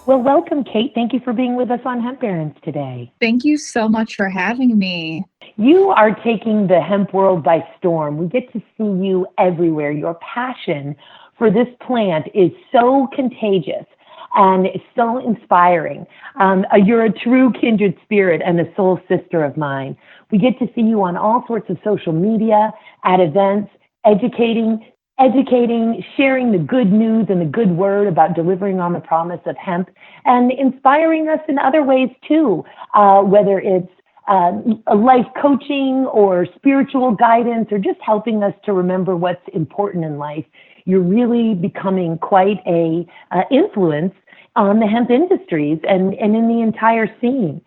Well, welcome, Cait. Thank you for being with us on Hemp Barons today. Thank you so much for having me. You are taking the hemp world by storm. We get to see you everywhere. Your passion for this plant is so contagious and so inspiring. You're a true kindred spirit and a soul sister of mine. We get to see you on all sorts of social media, at events, educating, sharing the good news and the good word about delivering on the promise of hemp, and inspiring us in other ways too, whether it's life coaching or spiritual guidance or just helping us to remember what's important in life. You're really becoming quite a influence on the hemp industries and in the entire scene.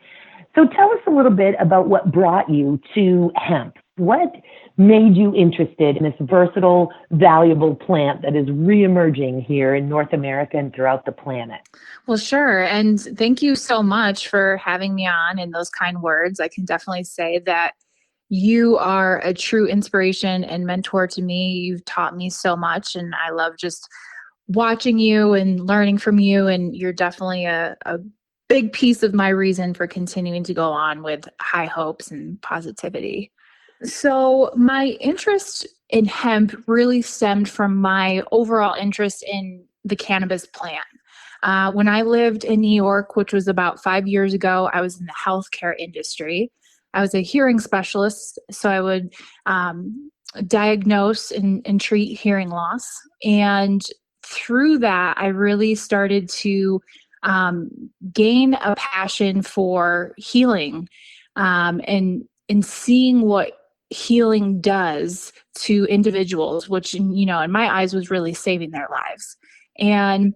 So tell us a little bit about what brought you to hemp. What made you interested in this versatile, valuable plant that is reemerging here in North America and throughout the planet? Well, sure. And thank you so much for having me on and those kind words. I can definitely say that you are a true inspiration and mentor to me. You've taught me so much, and I love just watching you and learning from you. And you're definitely a big piece of my reason for continuing to go on with high hopes and positivity. So my interest in hemp really stemmed from my overall interest in the cannabis plant. When I lived in New York, which was about 5 years ago, I was in the healthcare industry. I was a hearing specialist, so I would diagnose and treat hearing loss. And through that, I really started to gain a passion for healing and seeing what healing does to individuals, which, in my eyes was really saving their lives. And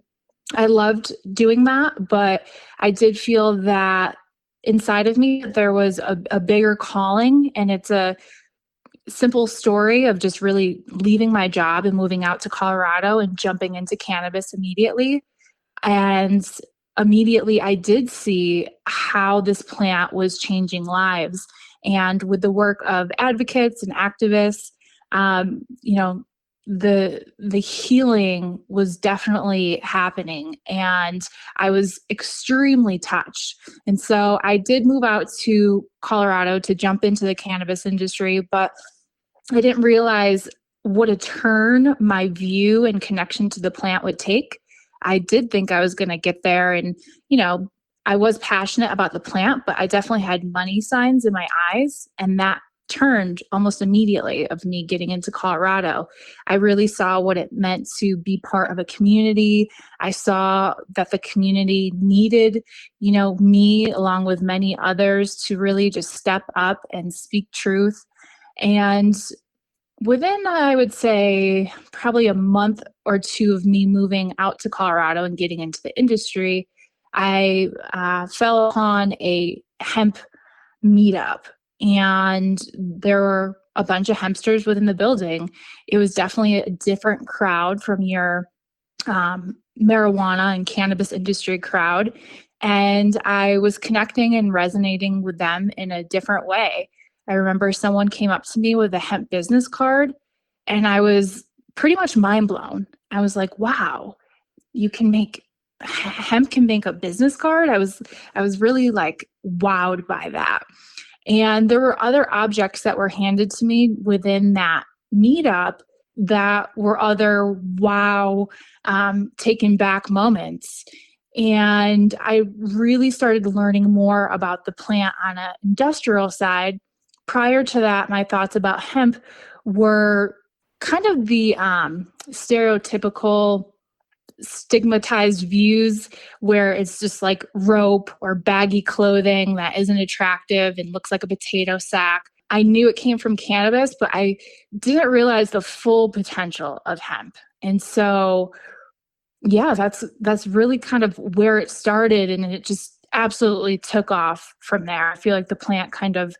I loved doing that, but I did feel that inside of me, there was a bigger calling, and it's a simple story of just really leaving my job and moving out to Colorado and jumping into cannabis immediately. And immediately I did see how this plant was changing lives. And with the work of advocates and activists, the healing was definitely happening, and I was extremely touched. And so I did move out to Colorado to jump into the cannabis industry, but I didn't realize what a turn my view and connection to the plant would take. I did think I was going to get there, and I was passionate about the plant, but I definitely had money signs in my eyes, and that turned almost immediately of me getting into Colorado. I really saw what it meant to be part of a community. I saw that the community needed, me along with many others to really just step up and speak truth. And within, I would say, probably a month or two of me moving out to Colorado and getting into the industry, I fell upon a hemp meetup, and there were a bunch of hempsters within the building. It was definitely a different crowd from your marijuana and cannabis industry crowd, and I was connecting and resonating with them in a different way. I remember someone came up to me with a hemp business card, and I was pretty much mind blown. I was like, wow, hemp can make a business card. I was really like wowed by that. And there were other objects that were handed to me within that meetup that were other wow, taken back moments. And I really started learning more about the plant on an industrial side. Prior to that, my thoughts about hemp were kind of the stereotypical stigmatized views where it's just like rope or baggy clothing that isn't attractive and looks like a potato sack. I knew it came from cannabis, but I didn't realize the full potential of hemp. And so, yeah, that's really kind of where it started, and it just absolutely took off from there. I feel like the plant kind of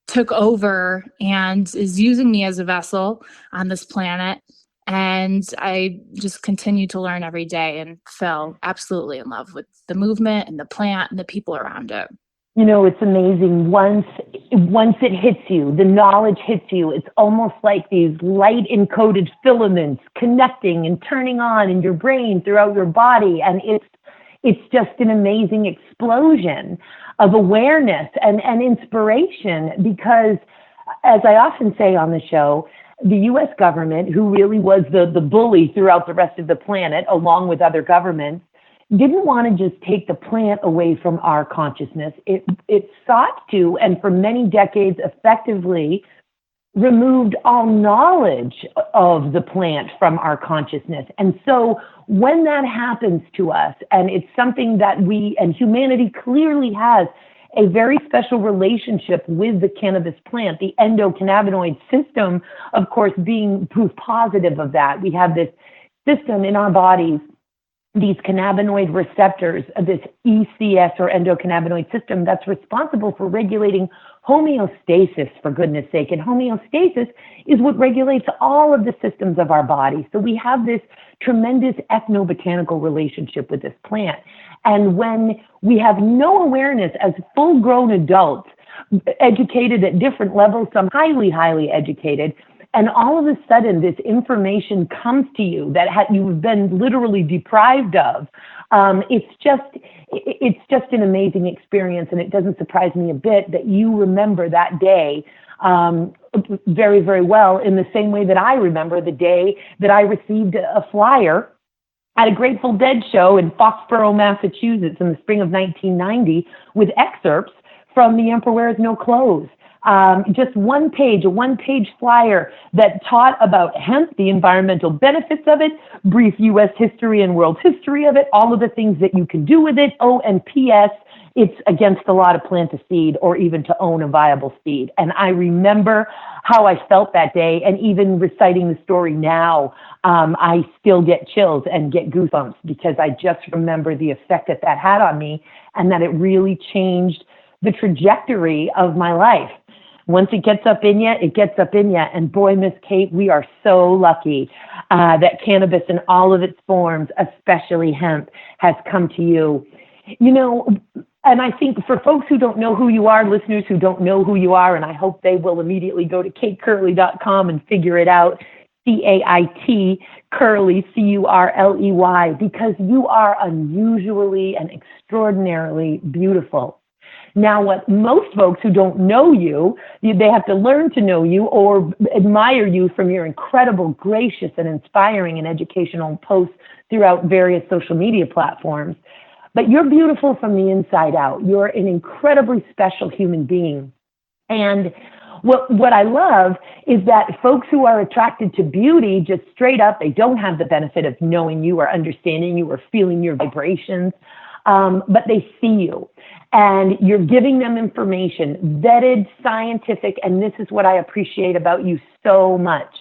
took over and is using me as a vessel on this planet. And I just continue to learn every day and fell absolutely in love with the movement and the plant and the people around it. It's amazing. Once it hits you, the knowledge hits you, it's almost like these light encoded filaments connecting and turning on in your brain throughout your body. And it's just an amazing explosion of awareness and inspiration, because, as I often say on the show, the U.S. government, who really was the bully throughout the rest of the planet, along with other governments, didn't want to just take the plant away from our consciousness. It sought to, and for many decades effectively, removed all knowledge of the plant from our consciousness. And so when that happens to us, and it's something that we and humanity clearly has a very special relationship with the cannabis plant, the endocannabinoid system, of course, being proof positive of that. We have this system in our bodies, these cannabinoid receptors, this ECS or endocannabinoid system that's responsible for regulating homeostasis, for goodness sake. And homeostasis is what regulates all of the systems of our body. So we have this tremendous ethnobotanical relationship with this plant. And when we have no awareness as full-grown adults, educated at different levels, some highly, highly educated, and all of a sudden this information comes to you that you've been literally deprived of, it's just an amazing experience. And it doesn't surprise me a bit that you remember that day very, very well, in the same way that I remember the day that I received a flyer at a Grateful Dead show in Foxborough, Massachusetts in the spring of 1990 with excerpts from The Emperor Wears No Clothes. Just a one-page flyer that taught about hemp, the environmental benefits of it, brief U.S. history and world history of it, all of the things that you can do with it. Oh, and P.S., it's against the law to plant a seed or even to own a viable seed. And I remember how I felt that day, and even reciting the story now, I still get chills and get goosebumps, because I just remember the effect that had on me, and that it really changed the trajectory of my life. Once it gets up in you, it gets up in you. And boy, Miss Cait, we are so lucky that cannabis in all of its forms, especially hemp, has come to you. You know, and I think for folks who don't know who you are, listeners who don't know who you are, and I hope they will immediately go to caitcurley.com and figure it out, C-A-I-T, Curley, C-U-R-L-E-Y, because you are unusually and extraordinarily beautiful. Now, what most folks who don't know you, they have to learn to know you or admire you from your incredible, gracious, and inspiring and educational posts throughout various social media platforms. But you're beautiful from the inside out. You're an incredibly special human being. And what I love is that folks who are attracted to beauty, just straight up, they don't have the benefit of knowing you or understanding you or feeling your vibrations, but they see you. And you're giving them information, vetted, scientific, and this is what I appreciate about you so much,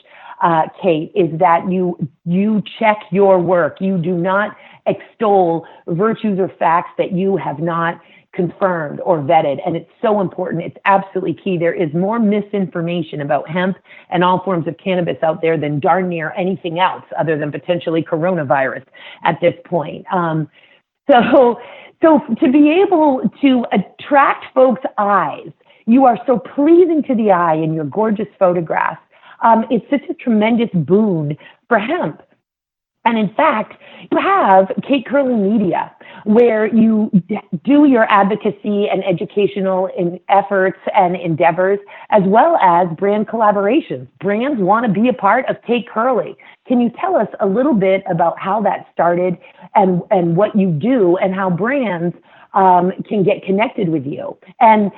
Cait, is that you check your work. You do not extol virtues or facts that you have not confirmed or vetted. And it's so important. It's absolutely key. There is more misinformation about hemp and all forms of cannabis out there than darn near anything else other than potentially coronavirus at this point. So to be able to attract folks' eyes, you are so pleasing to the eye in your gorgeous photographs. It's such a tremendous boon for hemp. And in fact, you have Cait Curley Media, where you do your advocacy and educational efforts and endeavors, as well as brand collaborations. Brands want to be a part of Cait Curley. Can you tell us a little bit about how that started and what you do and how brands can get connected with you? And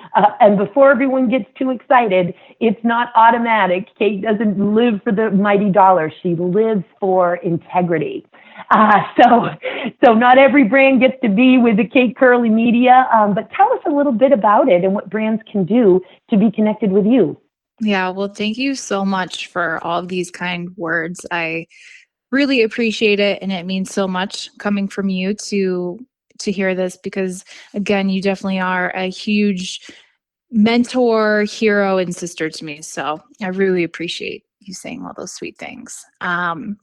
before everyone gets too excited, it's not automatic. Cait doesn't live for the mighty dollar. She lives for integrity. So not every brand gets to be with the Cait Curley Media, but tell us a little bit about it and what brands can do to be connected with you. Yeah, well, thank you so much for all of these kind words. I really appreciate it, and it means so much coming from you to hear this, because again, you definitely are a huge mentor, hero, and sister to me. So I really appreciate you saying all those sweet things. And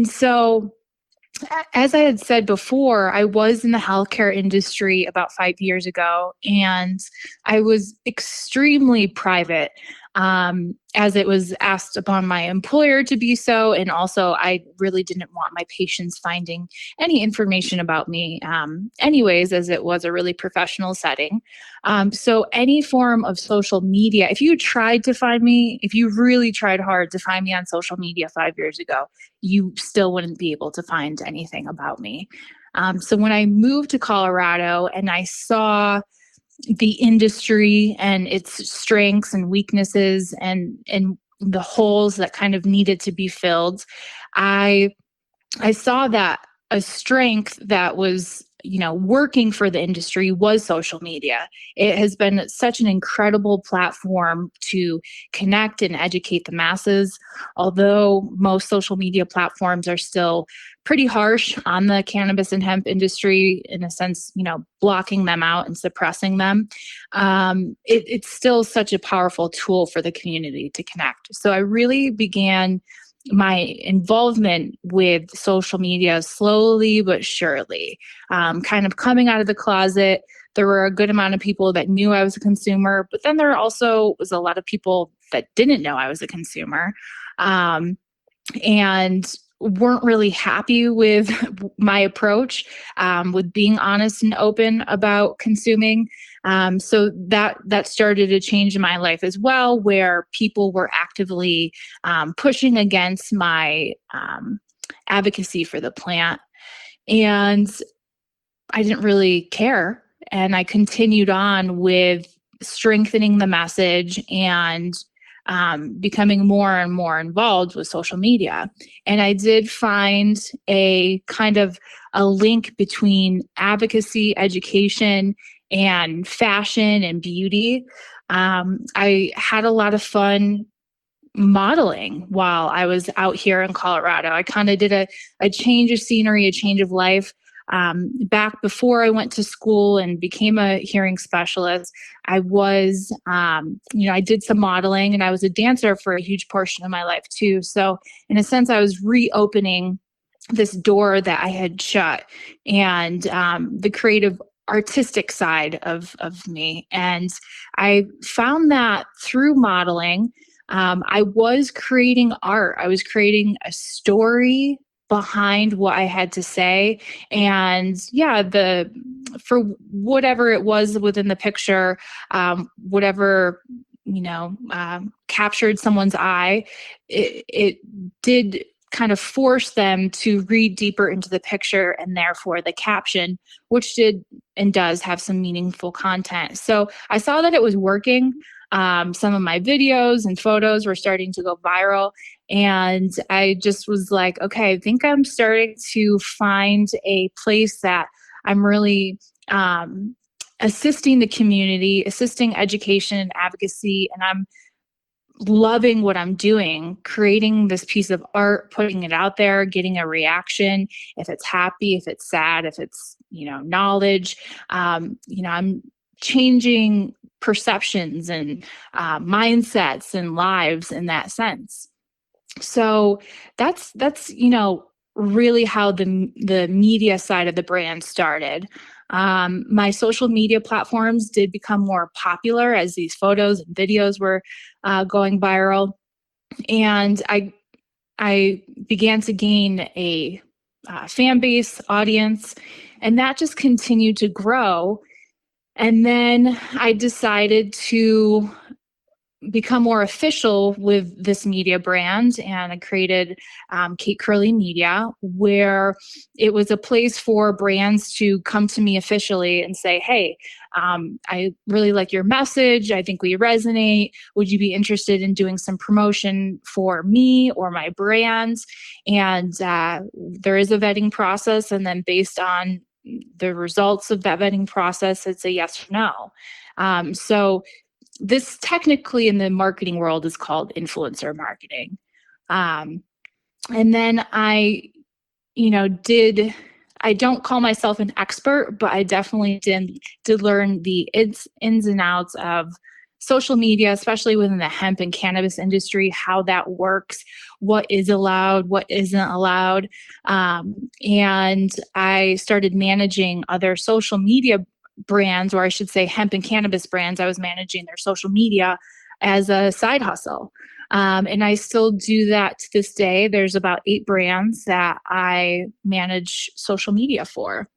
so, as I had said before, I was in the healthcare industry about 5 years ago, and I was extremely private. as it was asked upon my employer to be so. And also, I really didn't want my patients finding any information about me, anyways, as it was a really professional setting. So, any form of social media, if you tried to find me, if you really tried hard to find me on social media 5 years ago, you still wouldn't be able to find anything about me. So, when I moved to Colorado and I saw the industry and its strengths and weaknesses and the holes that kind of needed to be filled, I saw that a strength that was, working for the industry was social media. It has been such an incredible platform to connect and educate the masses. Although most social media platforms are still pretty harsh on the cannabis and hemp industry, in a sense, blocking them out and suppressing them, it's still such a powerful tool for the community to connect. So I really began my involvement with social media slowly but surely, kind of coming out of the closet. There were a good amount of people that knew I was a consumer, but then there also was a lot of people that didn't know I was a consumer, and weren't really happy with my approach, with being honest and open about consuming. So that started to change in my life as well, where people were actively pushing against my advocacy for the plant. And I didn't really care. And I continued on with strengthening the message and becoming more and more involved with social media. And I did find a kind of a link between advocacy, education, and fashion and beauty. I had a lot of fun modeling while I was out here in Colorado. I kind of did a change of scenery, a change of life. Back before I went to school and became a hearing specialist, I was, I did some modeling, and I was a dancer for a huge portion of my life too. So in a sense, I was reopening this door that I had shut, and the creative artistic side of me. And I found that through modeling, I was creating art. I was creating a story behind what I had to say. And yeah, for whatever it was within the picture, whatever, captured someone's eye, it did kind of force them to read deeper into the picture, and therefore the caption, which did and does have some meaningful content. So I saw that it was working. Some of my videos and photos were starting to go viral. And I just was like, okay, I think I'm starting to find a place that I'm really assisting the community, assisting education and advocacy. And I'm loving what I'm doing, creating this piece of art, putting it out there, getting a reaction, if it's happy, if it's sad, if it's, knowledge. I'm changing perceptions and mindsets and lives in that sense. So that's really how the media side of the brand started. My social media platforms did become more popular as these photos and videos were going viral, and I began to gain a fan base, audience, and that just continued to grow. And then I decided to become more official with this media brand, and I created Cait Curley Media, where it was a place for brands to come to me officially and say, hey, I really like your message. I think we resonate. Would you be interested in doing some promotion for me or my brands? And there is a vetting process, and then based on the results of that vetting process, it's a yes or no. So this technically in the marketing world is called influencer marketing. And then I don't call myself an expert, but I definitely did learn the ins and outs of social media, especially within the hemp and cannabis industry, how that works, what is allowed, what isn't allowed. And I started managing other social media brands, or I should say hemp and cannabis brands. I was managing their social media as a side hustle. And I still do that to this day. There's about 8 brands that I manage social media for.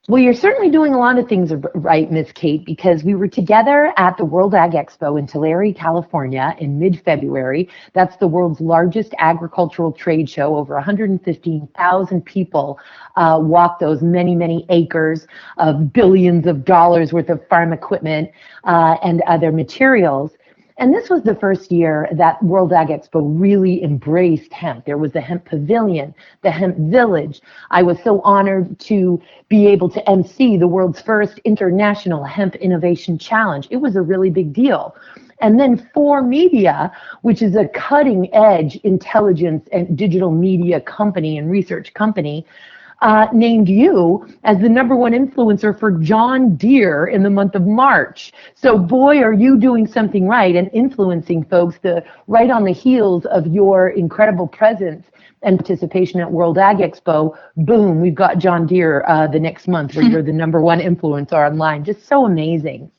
Well, you're certainly doing a lot of things right, Miss Cait, because we were together at the World Ag Expo in Tulare, California in mid-February. That's the world's largest agricultural trade show. Over 115,000 people walked those many, many acres of billions of dollars worth of farm equipment and other materials. And this was the first year that World Ag Expo really embraced hemp. There was the hemp pavilion, the hemp village. I was so honored to be able to MC the world's first international hemp innovation challenge. It was a really big deal. And then 4Media, which is a cutting edge intelligence and digital media company and research company, named you as the #1 influencer for John Deere in the month of March. So boy, are you doing something right and influencing folks right on the heels of your incredible presence and participation at World Ag Expo. Boom, we've got John Deere the next month where you're the #1 influencer online. Just so amazing.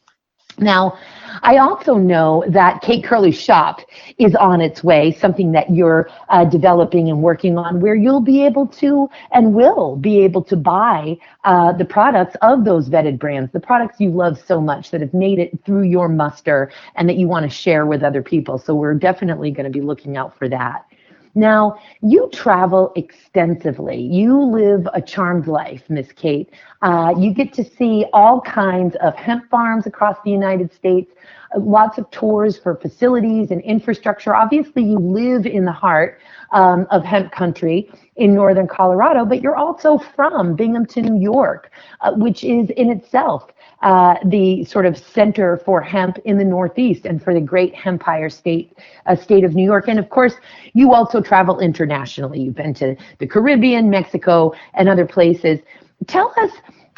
Now, I also know that Cait Curley's shop is on its way, something that you're developing and working on, where you'll be able to and will be able to buy the products of those vetted brands, the products you love so much that have made it through your muster and that you want to share with other people. So we're definitely going to be looking out for that. Now, you travel extensively. You live a charmed life, Miss Cait. You get to see all kinds of hemp farms across the United States, lots of tours for facilities and infrastructure. Obviously, you live in the heart of hemp country in northern Colorado, but you're also from Binghamton, New York, which is in itself the sort of center for hemp in the Northeast and for the great hempire state of New York. And of course, you also travel internationally. You've been to the Caribbean, Mexico, and other places. Tell us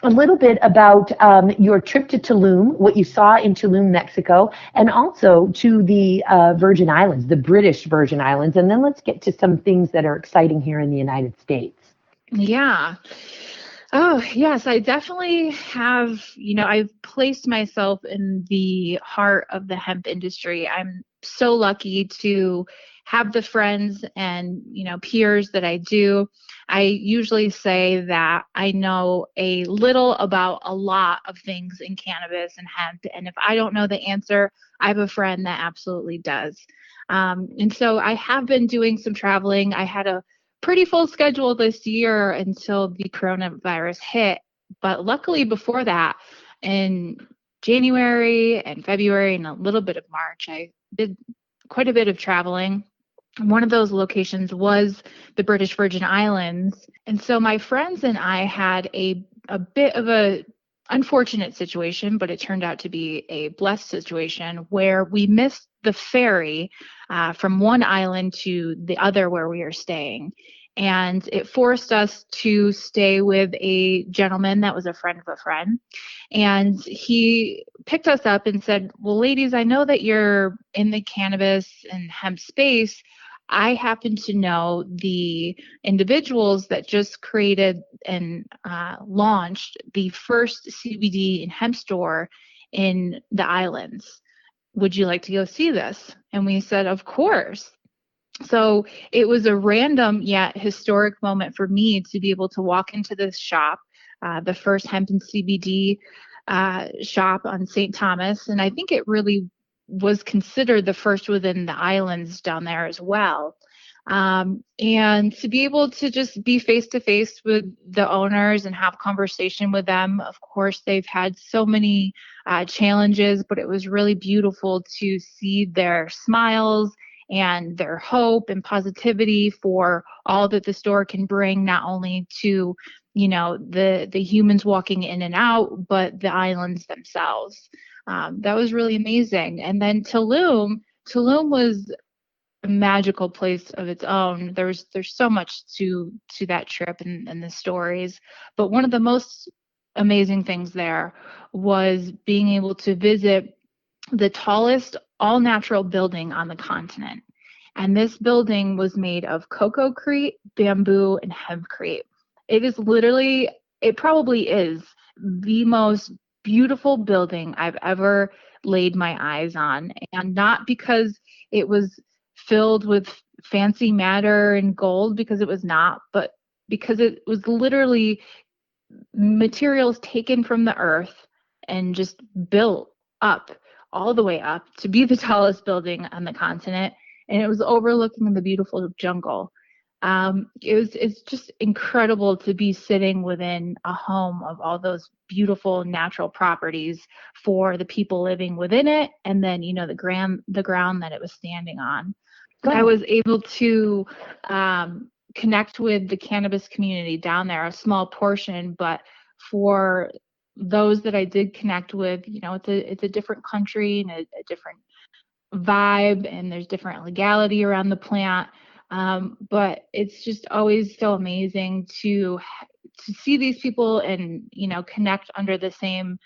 a little bit about your trip to Tulum, what you saw in Tulum, Mexico, and also to the Virgin Islands, the British Virgin Islands. And then let's get to some things that are exciting here in the United States. Yeah. Oh, yes, I definitely have, I've placed myself in the heart of the hemp industry. I'm so lucky to have the friends and, peers that I do. I usually say that I know a little about a lot of things in cannabis and hemp. And if I don't know the answer, I have a friend that absolutely does. And so I have been doing some traveling. I had a pretty full schedule this year until the coronavirus hit. But luckily before that, in January and February and a little bit of March, I did quite a bit of traveling. One of those locations was the British Virgin Islands. And so my friends and I had a bit of a unfortunate situation, but it turned out to be a blessed situation where we missed the ferry from one island to the other where we were staying. And it forced us to stay with a gentleman that was a friend of a friend. And he picked us up and said, well, ladies, I know that you're in the cannabis and hemp space. I happen to know the individuals that just created and launched the first CBD and hemp store in the islands. Would you like to go see this? And we said, of course. So it was a random yet historic moment for me to be able to walk into this shop, the first hemp and CBD shop on St. Thomas. And I think it really was considered the first within the islands down there as well. And to be able to just be face to face with the owners and have conversation with them. Of course, they've had so many challenges, but it was really beautiful to see their smiles and their hope and positivity for all that the store can bring, not only to, the humans walking in and out, but the islands themselves. That was really amazing. And then Tulum was a magical place of its own. There's so much to that trip and the stories, but one of the most amazing things there was being able to visit the tallest all-natural building on the continent. And this building was made of coconut, bamboo, and hempcrete. It is literally it probably is the most beautiful building I've ever laid my eyes on. And not because it was filled with fancy matter and gold, because it was not, but because it was literally materials taken from the earth and just built up all the way up to be the tallest building on the continent. And it was overlooking the beautiful jungle. It's just incredible to be sitting within a home of all those beautiful natural properties for the people living within it, and then the ground that it was standing on. I was able to connect with the cannabis community down there, a small portion, but for those that I did connect with, it's a different country and a different vibe, and there's different legality around the plant. But it's just always so amazing to see these people and, connect under the same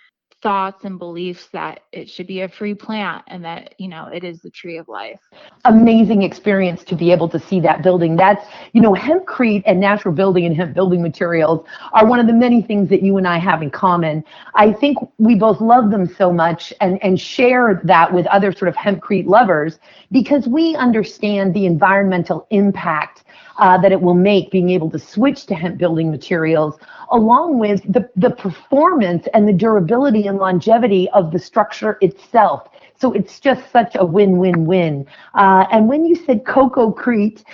thoughts and beliefs that it should be a free plant and that, it is the tree of life. Amazing experience to be able to see that building. That's, hempcrete and natural building and hemp building materials are one of the many things that you and I have in common. I think we both love them so much and share that with other sort of hempcrete lovers, because we understand the environmental impact that it will make being able to switch to hemp building materials, along with the performance and the durability and longevity of the structure itself. So it's just such a win-win-win. And when you said coco-crete,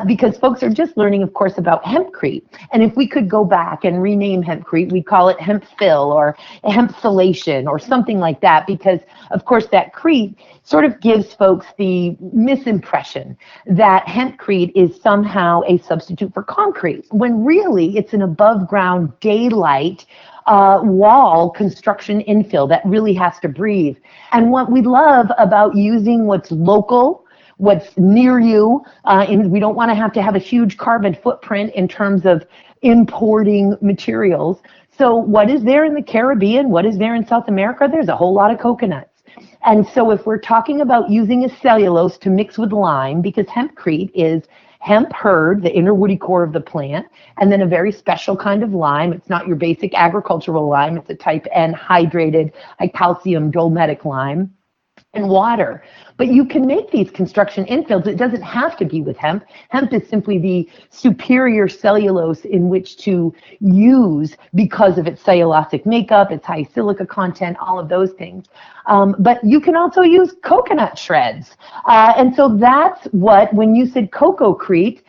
because folks are just learning, of course, about hempcrete. And if we could go back and rename hempcrete, we'd call it hemp fill or hempsolation or something like that, because, of course, that crete sort of gives folks the misimpression that hempcrete is somehow a substitute for concrete, when really it's an above-ground daylight wall construction infill that really has to breathe. And what we love about using what's local, what's near you, and we don't want to have a huge carbon footprint in terms of importing materials. So what is there in the Caribbean? What is there in South America? There's a whole lot of coconuts. And so if we're talking about using a cellulose to mix with lime, because hempcrete is hemp hurd, the inner woody core of the plant, and then a very special kind of lime. It's not your basic agricultural lime. It's a type N hydrated, high calcium dolomitic lime, and water. But you can make these construction infills. It doesn't have to be with hemp. Hemp is simply the superior cellulose in which to use because of its cellulosic makeup, its high silica content, all of those things. But you can also use coconut shreds. And so that's what, when you said coco-crete,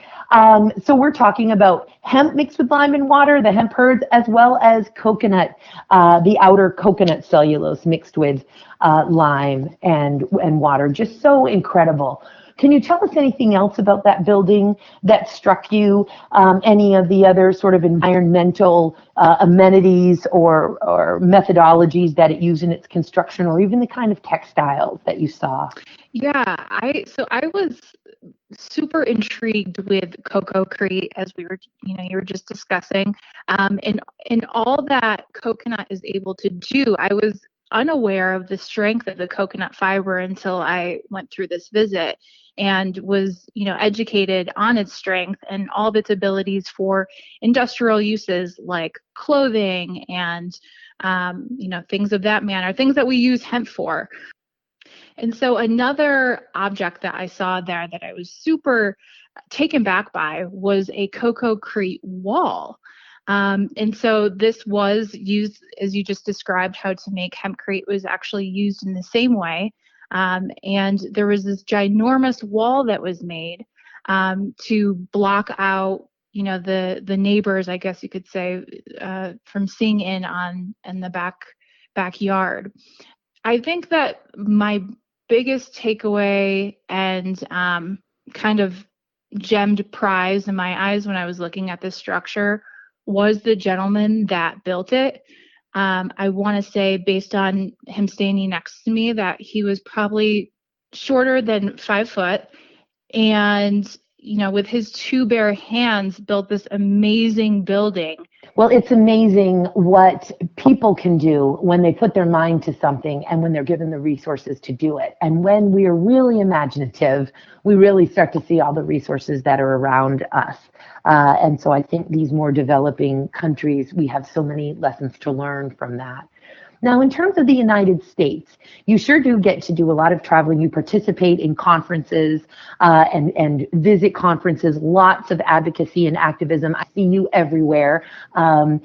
so we're talking about hemp mixed with lime and water, the hemp herds, as well as coconut, the outer coconut cellulose mixed with lime and water. Just so incredible. Can you tell us anything else about that building that struck you? Any of the other sort of environmental amenities or methodologies that it used in its construction, or even the kind of textiles that you saw? Yeah, I was super intrigued with coco-crete, as you were just discussing, and all that coconut is able to do. I was unaware of the strength of the coconut fiber until I went through this visit and was, educated on its strength and all of its abilities for industrial uses like clothing and, things of that manner, things that we use hemp for. And so another object that I saw there that I was super taken back by was a coco-crete wall. And so this was used, as you just described, how to make hempcrete was actually used in the same way. And there was this ginormous wall that was made to block out, the neighbors, I guess you could say, from seeing in the backyard. I think that my biggest takeaway and kind of gemmed prize in my eyes when I was looking at this structure was the gentleman that built it. I want to say, based on him standing next to me, that he was probably shorter than 5 foot, and with his 2 bare hands built this amazing building Well, it's amazing what people can do when they put their mind to something and when they're given the resources to do it. And when we are really imaginative, we really start to see all the resources that are around us. And so I think these more developing countries, we have so many lessons to learn from that. Now, in terms of the United States, you sure do get to do a lot of traveling. You participate in conferences and visit conferences, lots of advocacy and activism. I see you everywhere. And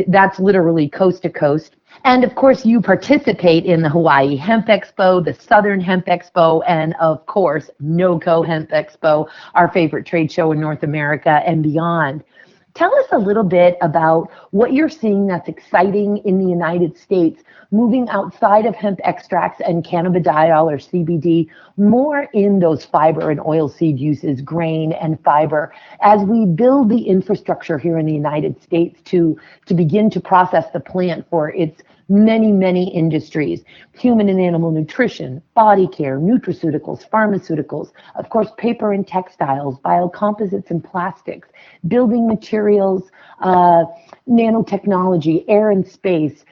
that's literally coast to coast. And of course, you participate in the Hawaii Hemp Expo, the Southern Hemp Expo, and of course, NOCO Hemp Expo, our favorite trade show in North America and beyond. Tell us a little bit about what you're seeing that's exciting in the United States, moving outside of hemp extracts and cannabidiol or CBD, more in those fiber and oilseed uses, grain and fiber, as we build the infrastructure here in the United States to begin to process the plant for its many, many industries: human and animal nutrition, body care, nutraceuticals, pharmaceuticals, of course, paper and textiles, biocomposites and plastics, building materials, nanotechnology, air and space,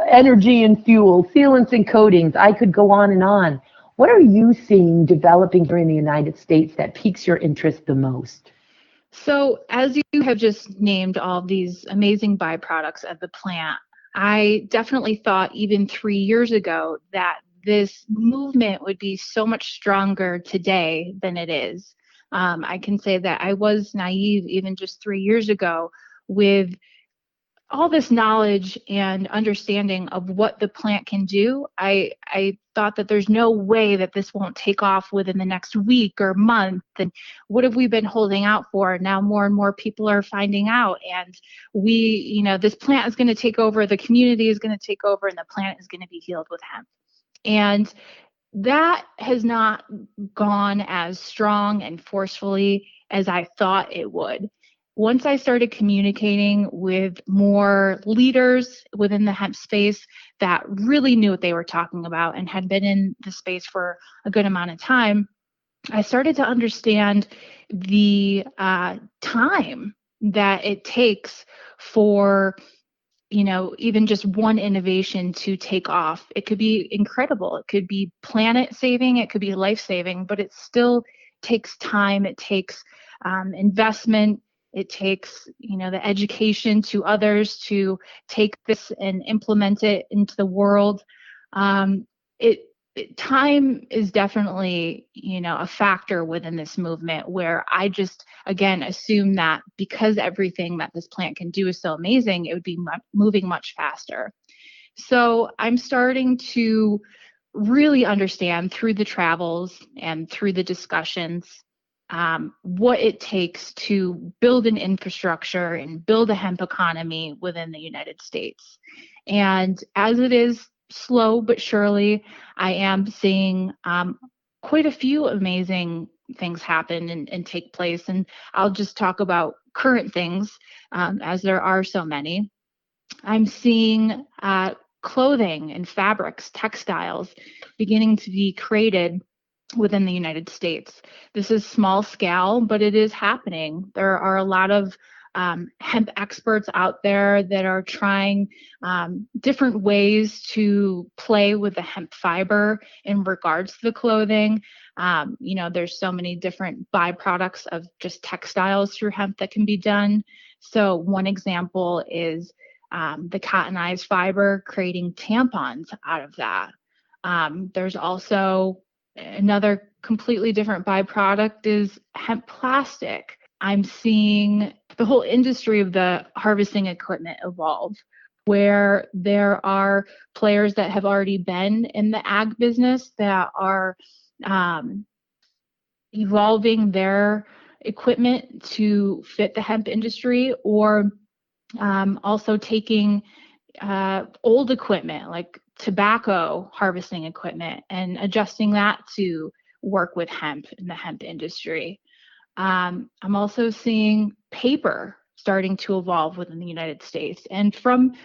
energy and fuel, sealants and coatings. I could go on and on. What are you seeing developing here in the United States that piques your interest the most? So, as you have just named all these amazing byproducts of the plant, I definitely thought even 3 years ago that this movement would be so much stronger today than it is. I can say that I was naive even just 3 years ago with all this knowledge and understanding of what the plant can do. I thought that there's no way that this won't take off within the next week or month. And what have we been holding out for? Now more and more people are finding out. And this plant is going to take over, the community is going to take over, and the planet is going to be healed with hemp. And that has not gone as strong and forcefully as I thought it would. Once I started communicating with more leaders within the hemp space that really knew what they were talking about and had been in the space for a good amount of time, I started to understand the time that it takes for even just one innovation to take off. It could be incredible. It could be planet saving. It could be life saving, but it still takes time. It takes investment. It takes, the education to others to take this and implement it into the world. Time is definitely, a factor within this movement, where I just, again, assume that because everything that this plant can do is so amazing, it would be moving much faster. So I'm starting to really understand through the travels and through the discussions what it takes to build an infrastructure and build a hemp economy within the United States. And as it is slow but surely, I am seeing quite a few amazing things happen and take place. And I'll just talk about current things, as there are so many. I'm seeing clothing and fabrics, textiles beginning to be created within the United States. This is small scale, but it is happening. There are a lot of hemp experts out there that are trying different ways to play with the hemp fiber in regards to the clothing. There's so many different byproducts of just textiles through hemp that can be done. So one example is the cottonized fiber, creating tampons out of that. There's also another completely different byproduct is hemp plastic. I'm seeing the whole industry of the harvesting equipment evolve, where there are players that have already been in the ag business that are evolving their equipment to fit the hemp industry, or also taking old equipment like tobacco harvesting equipment and adjusting that to work with hemp in the hemp industry. I'm also seeing paper starting to evolve within the United States. And from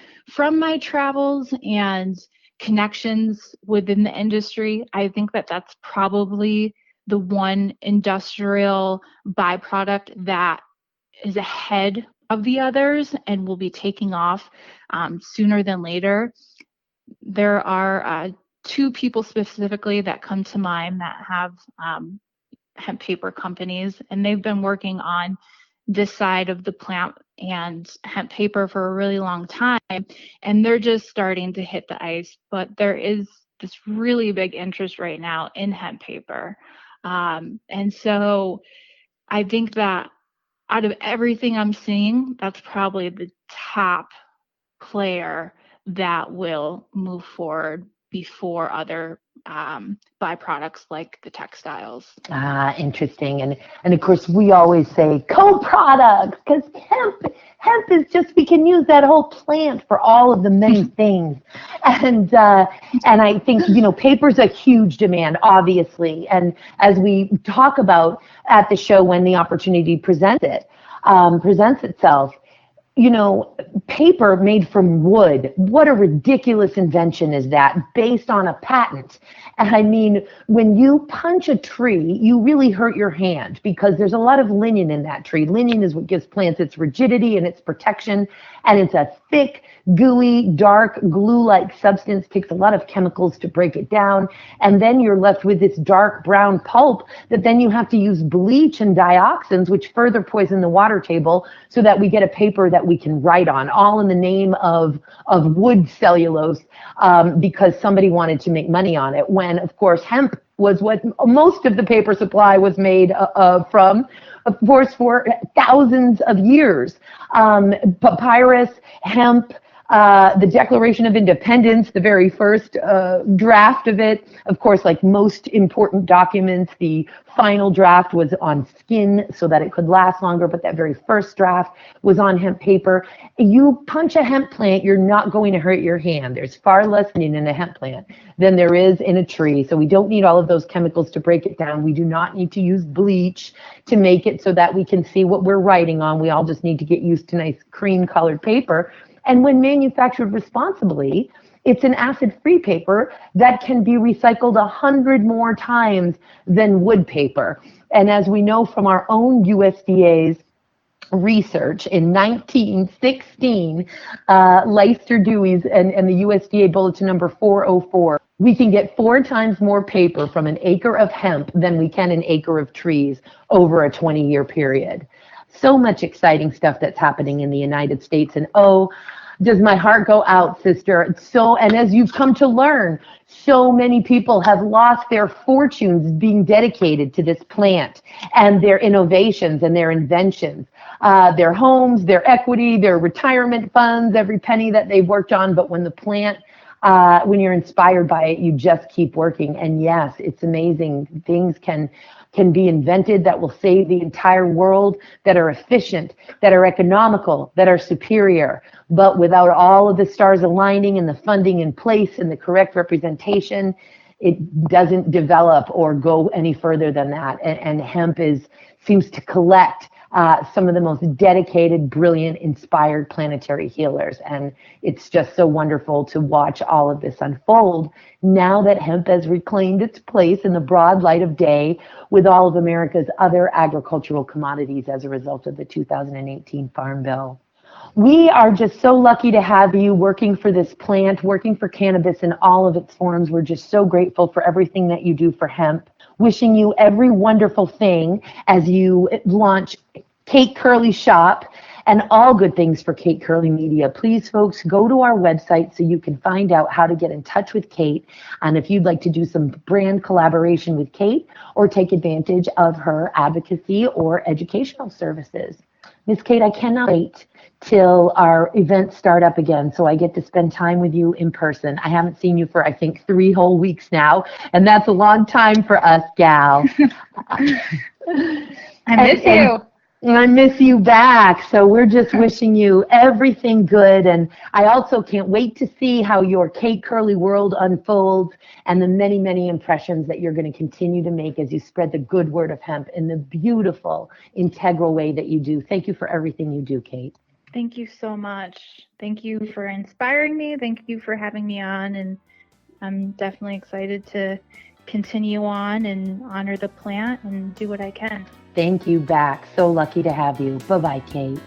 my travels and connections within the industry, I think that that's probably the one industrial byproduct that is ahead of the others and will be taking off sooner than later. There are two people specifically that come to mind that have hemp paper companies, and they've been working on this side of the plant and hemp paper for a really long time, and they're just starting to hit the ice. But there is this really big interest right now in hemp paper. And so I think that out of everything I'm seeing, that's probably the top player that will move forward before other byproducts like the textiles. Interesting. And of course, we always say co-products, because hemp is just, we can use that whole plant for all of the many things. And I think, paper's a huge demand, obviously. And as we talk about at the show, when the opportunity presents itself, paper made from wood, what a ridiculous invention is that, based on a patent. And I mean, when you punch a tree, you really hurt your hand because there's a lot of lignin in that tree. Lignin is what gives plants its rigidity and its protection. And it's a thick, gooey, dark, glue-like substance. Takes a lot of chemicals to break it down. And then you're left with this dark brown pulp that then you have to use bleach and dioxins, which further poison the water table, so that we get a paper that we can write on, all in the name of wood cellulose, because somebody wanted to make money on it, when, of course, hemp was what most of the paper supply was made from, of course, for thousands of years. Papyrus, hemp, the Declaration of Independence, the very first draft of it, of course, like most important documents, the final draft was on skin so that it could last longer, but that very first draft was on hemp paper. You punch a hemp plant, you're not going to hurt your hand. There's far less lignin in a hemp plant than there is in a tree. So we don't need all of those chemicals to break it down. We do not need to use bleach to make it so that we can see what we're writing on. We all just need to get used to nice cream-colored paper. And when manufactured responsibly, it's an acid-free paper that can be recycled 100 more times than wood paper. And as we know from our own USDA's research in 1916, Leicester Dewey's and the USDA bulletin number 404, we can get 4 times more paper from an acre of hemp than we can an acre of trees over a 20-year period. So much exciting stuff that's happening in the United States. And does my heart go out, sister? And as you've come to learn, so many people have lost their fortunes being dedicated to this plant and their innovations and their inventions, their homes, their equity, their retirement funds, every penny that they've worked on. But when the plant, when you're inspired by it, you just keep working. And yes, it's amazing. Things can be invented that will save the entire world, that are efficient, that are economical, that are superior. But without all of the stars aligning and the funding in place and the correct representation, it doesn't develop or go any further than that. And hemp seems to collect some of the most dedicated, brilliant, inspired planetary healers. And it's just so wonderful to watch all of this unfold now that hemp has reclaimed its place in the broad light of day with all of America's other agricultural commodities as a result of the 2018 Farm Bill. We are just so lucky to have you working for this plant, working for cannabis in all of its forms. We're just so grateful for everything that you do for hemp. Wishing you every wonderful thing as you launch Cait Curley Shop and all good things for Cait Curley Media. Please, folks, go to our website so you can find out how to get in touch with Cait, and if you'd like to do some brand collaboration with Cait or take advantage of her advocacy or educational services. Miss Cait, I cannot wait till our events start up again so I get to spend time with you in person. I haven't seen you for, I think, 3 whole weeks now, and that's a long time for us, gal. I miss you. I miss you back. So we're just wishing you everything good. And I also can't wait to see how your Cait Curley world unfolds and the many, many impressions that you're going to continue to make as you spread the good word of hemp in the beautiful, integral way that you do. Thank you for everything you do, Cait. Thank you so much. Thank you for inspiring me. Thank you for having me on. And I'm definitely excited to continue on and honor the plant and do what I can. Thank you back. So lucky to have you. Bye-bye, Cait.